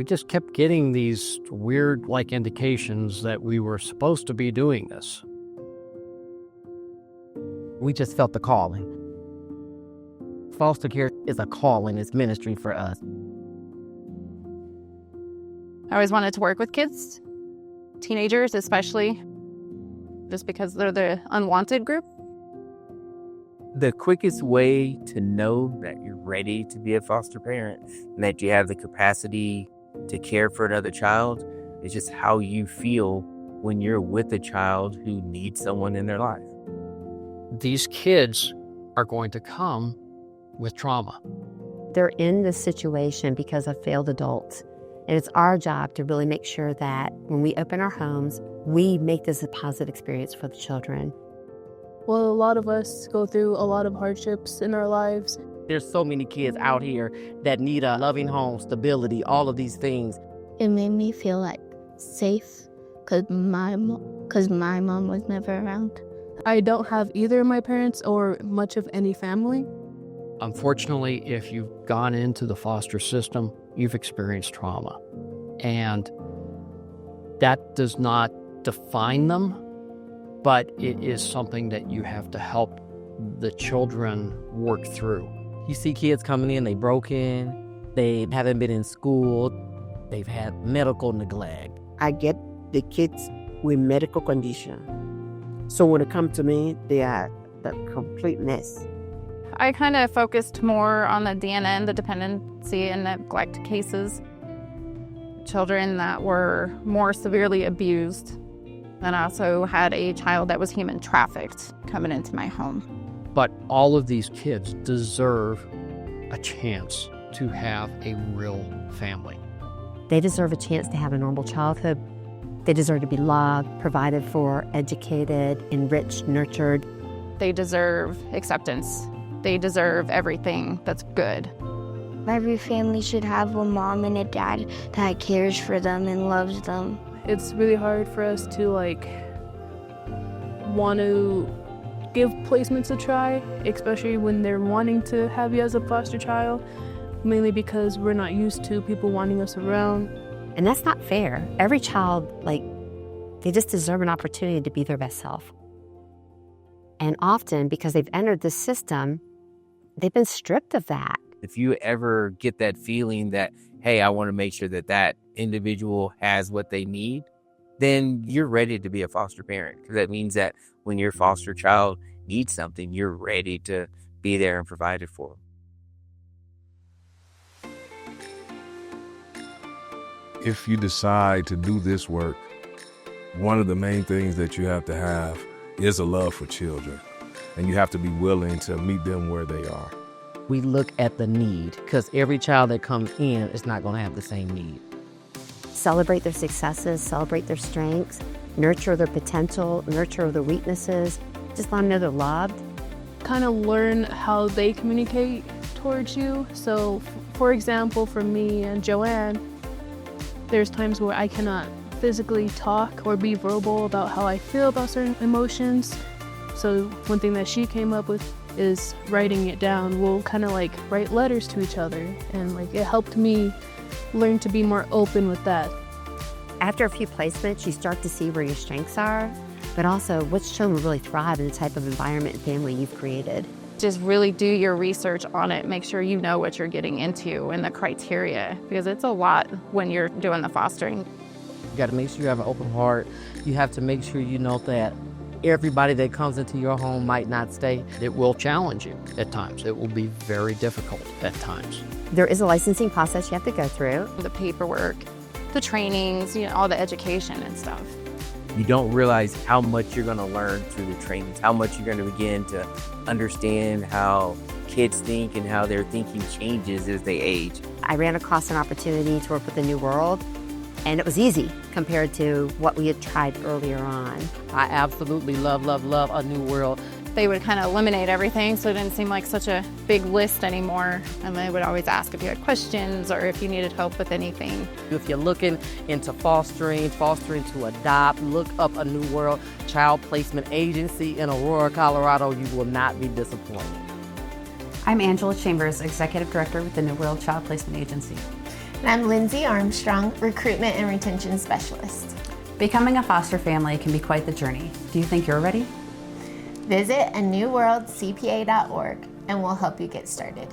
we just kept getting these weird, indications that we were supposed to be doing this. We just felt the calling. Foster care is a calling, it's ministry for us. I always wanted to work with kids, teenagers especially, just because they're the unwanted group. The quickest way to know that you're ready to be a foster parent and that you have the capacity to care for another child is just how you feel when you're with a child who needs someone in their life. These kids are going to come with trauma. They're in this situation because of failed adults. And it's our job to really make sure that when we open our homes, we make this a positive experience for the children. Well, a lot of us go through a lot of hardships in our lives. There's so many kids out here that need a loving home, stability, all of these things. It made me feel safe because my mom was never around. I don't have either of my parents or much of any family. Unfortunately, if you've gone into the foster system, you've experienced trauma. And that does not define them, but it is something that you have to help the children work through. You see kids coming in, they broken, they haven't been in school, they've had medical neglect. I get the kids with medical condition. So when it comes to me, they are the complete mess. I kind of focused more on the DNN, the dependency and neglect cases. Children that were more severely abused. And I also had a child that was human trafficked coming into my home. But all of these kids deserve a chance to have a real family. They deserve a chance to have a normal childhood. They deserve to be loved, provided for, educated, enriched, nurtured. They deserve acceptance. They deserve everything that's good. Every family should have a mom and a dad that cares for them and loves them. It's really hard for us to want to give placements a try, especially when they're wanting to have you as a foster child, mainly because we're not used to people wanting us around. And that's not fair. Every child, they just deserve an opportunity to be their best self. And often, because they've entered the system, they've been stripped of that. If you ever get that feeling that, hey, I want to make sure that that individual has what they need, then you're ready to be a foster parent. Because that means that when your foster child needs something, you're ready to be there and provide it for them. If you decide to do this work, one of the main things that you have to have is a love for children. And you have to be willing to meet them where they are. We look at the need because every child that comes in is not going to have the same need. Celebrate their successes, celebrate their strengths, nurture their potential, nurture their weaknesses. Just let them know they're loved. Kind of learn how they communicate towards you. So, for example, for me and Joanne, there's times where I cannot physically talk or be verbal about how I feel about certain emotions. So one thing that she came up with is writing it down. We'll kind of write letters to each other, and it helped me learn to be more open with that. After a few placements, you start to see where your strengths are, but also which children really thrive in the type of environment and family you've created. Just really do your research on it. Make sure you know what you're getting into and the criteria, because it's a lot when you're doing the fostering. You got to make sure you have an open heart. You have to make sure you know that everybody that comes into your home might not stay. It will challenge you at times. It will be very difficult at times. There is a licensing process you have to go through. The paperwork, the trainings, all the education and stuff. You don't realize how much you're going to learn through the trainings, how much you're going to begin to understand how kids think and how their thinking changes as they age. I ran across an opportunity to work with the New World, and it was easy compared to what we had tried earlier on. I absolutely love A New World. They would kind of eliminate everything, so it didn't seem like such a big list anymore. And they would always ask if you had questions or if you needed help with anything. If you're looking into fostering to adopt, look up A New World Child Placement Agency in Aurora, Colorado. You will not be disappointed. I'm Angela Chambers, Executive Director with the New World Child Placement Agency. And I'm Lindsay Armstrong, Recruitment and Retention Specialist. Becoming a foster family can be quite the journey. Do you think you're ready? Visit anewworldcpa.org and we'll help you get started.